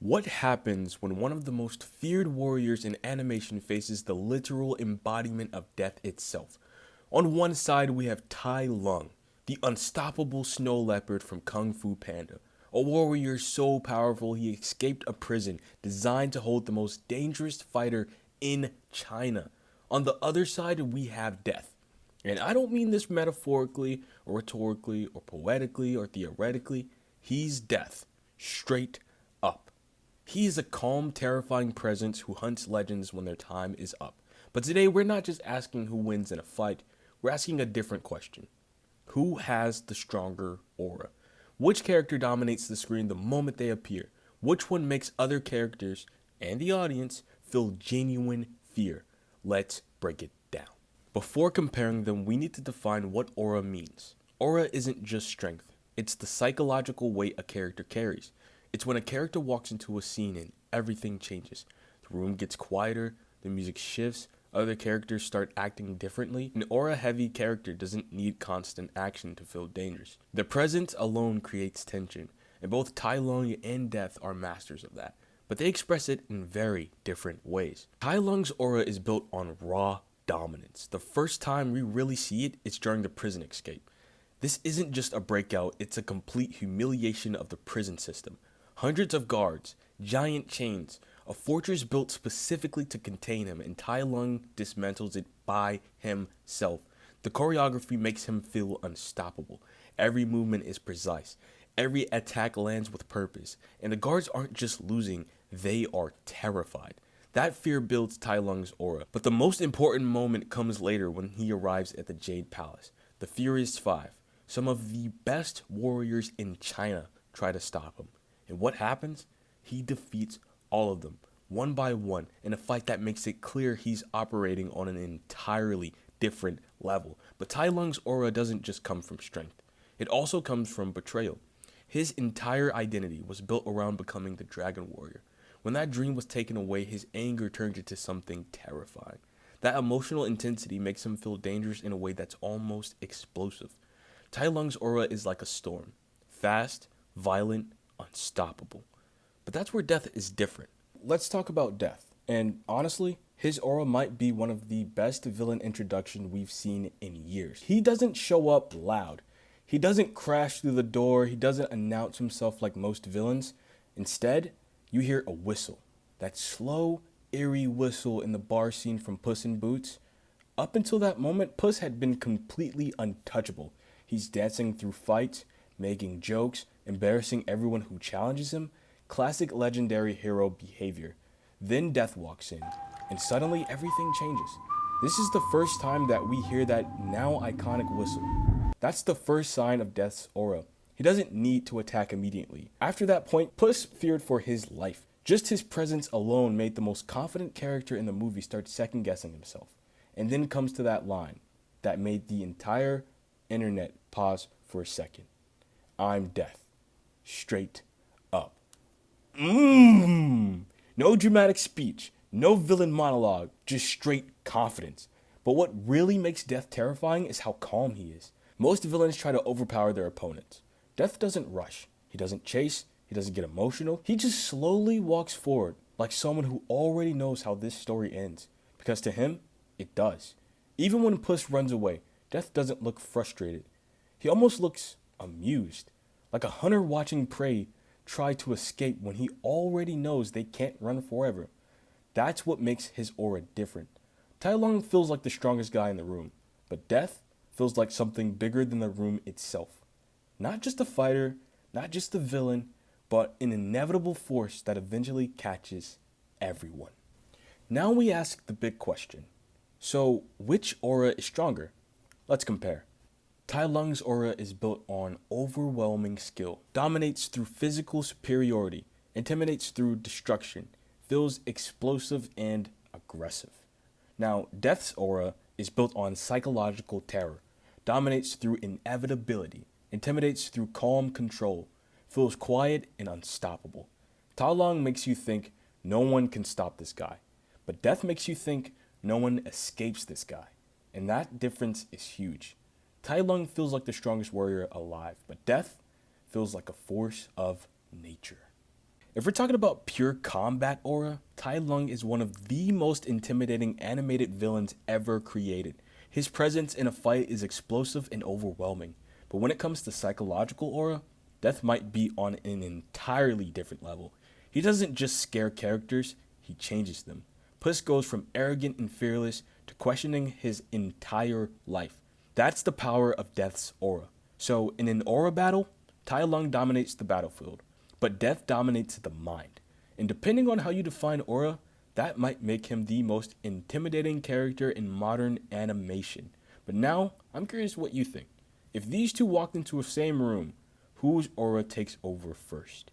What happens when one of the most feared warriors in animation faces the literal embodiment of death itself? On one side, we have Tai Lung, the unstoppable snow leopard from Kung Fu Panda, a warrior so powerful he escaped a prison designed to hold the most dangerous fighter in China. On the other side, we have Death. And I don't mean this metaphorically, or rhetorically, or poetically, or theoretically. He's Death, straight up. He is a calm, terrifying presence who hunts legends when their time is up. But today, we're not just asking who wins in a fight, we're asking a different question. Who has the stronger aura? Which character dominates the screen the moment they appear? Which one makes other characters and the audience feel genuine fear? Let's break it down. Before comparing them, we need to define what aura means. Aura isn't just strength, it's the psychological weight a character carries. It's when a character walks into a scene and everything changes. The room gets quieter, the music shifts, other characters start acting differently. An aura-heavy character doesn't need constant action to feel dangerous. The presence alone creates tension, and both Tai Lung and Death are masters of that, but they express it in very different ways. Tai Lung's aura is built on raw dominance. The first time we really see it is during the prison escape. This isn't just a breakout, it's a complete humiliation of the prison system. Hundreds of guards, giant chains, a fortress built specifically to contain him, and Tai Lung dismantles it by himself. The choreography makes him feel unstoppable. Every movement is precise. Every attack lands with purpose. And the guards aren't just losing, they are terrified. That fear builds Tai Lung's aura. But the most important moment comes later when he arrives at the Jade Palace. The Furious Five, some of the best warriors in China, try to stop him. And what happens? He defeats all of them, one by one, in a fight that makes it clear he's operating on an entirely different level. But Tai Lung's aura doesn't just come from strength. It also comes from betrayal. His entire identity was built around becoming the Dragon Warrior. When that dream was taken away, his anger turned into something terrifying. That emotional intensity makes him feel dangerous in a way that's almost explosive. Tai Lung's aura is like a storm. Fast, violent, unstoppable. But that's where Death is different. Let's talk about Death. And honestly, his aura might be one of the best villain introduction we've seen in years. He doesn't show up loud. He doesn't crash through the door. He doesn't announce himself like most villains. Instead, you hear a whistle. That slow, eerie whistle in the bar scene from Puss in Boots. Up until that moment, Puss had been completely untouchable. He's dancing through fights, making jokes, embarrassing everyone who challenges him. Classic legendary hero behavior. Then Death walks in, and suddenly everything changes. This is the first time that we hear that now iconic whistle. That's the first sign of Death's aura. He doesn't need to attack immediately. After that point, Puss feared for his life. Just his presence alone made the most confident character in the movie start second-guessing himself. And then comes to that line that made the entire internet pause for a second. I'm Death. Straight up. No dramatic speech, no villain monologue, just straight confidence. But what really makes Death terrifying is how calm he is. Most villains try to overpower their opponents. Death doesn't rush. He doesn't chase. He doesn't get emotional. He just slowly walks forward like someone who already knows how this story ends. Because to him, it does. Even when Puss runs away, Death doesn't look frustrated. He almost looks amused, like a hunter watching prey try to escape when he already knows they can't run forever. That's what makes his aura different. Tai Lung feels like the strongest guy in the room, but Death feels like something bigger than the room itself. Not just a fighter, not just a villain, but an inevitable force that eventually catches everyone. Now we ask the big question. So, which aura is stronger? Let's compare. Tai Lung's aura is built on overwhelming skill, dominates through physical superiority, intimidates through destruction, feels explosive and aggressive. Now, Death's aura is built on psychological terror, dominates through inevitability, intimidates through calm control, feels quiet and unstoppable. Tai Lung makes you think no one can stop this guy, but Death makes you think no one escapes this guy. And that difference is huge. Tai Lung feels like the strongest warrior alive, but Death feels like a force of nature. If we're talking about pure combat aura, Tai Lung is one of the most intimidating animated villains ever created. His presence in a fight is explosive and overwhelming, but when it comes to psychological aura, Death might be on an entirely different level. He doesn't just scare characters, he changes them. Puss goes from arrogant and fearless to questioning his entire life. That's the power of Death's aura. So, in an aura battle, Tai Lung dominates the battlefield, but Death dominates the mind. And depending on how you define aura, that might make him the most intimidating character in modern animation. But now, I'm curious what you think. If these two walked into a same room, whose aura takes over first?